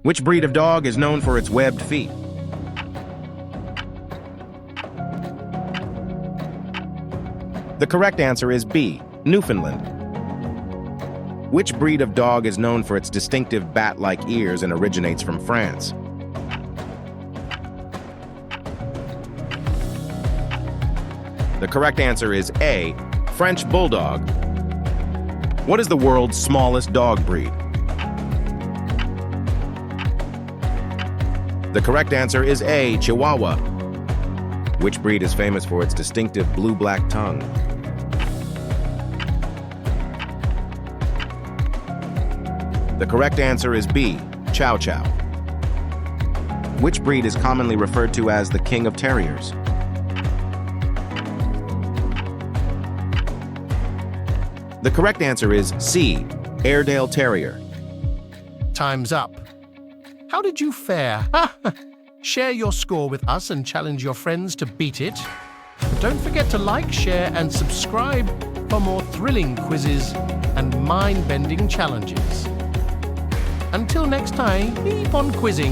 Which breed of dog is known for its webbed feet? The correct answer is B, Newfoundland. Which breed of dog is known for its distinctive bat-like ears and originates from France? The correct answer is A, French Bulldog. What is the world's smallest dog breed? The correct answer is A, Chihuahua. Which breed is famous for its distinctive blue-black tongue? The correct answer is B, Chow Chow. Which breed is commonly referred to as the King of Terriers? The correct answer is C, Airedale Terrier. Time's up. How did you fare? Share your score with us and challenge your friends to beat it. Don't forget to like, share, and subscribe for more thrilling quizzes and mind-bending challenges. Until next time, keep on quizzing.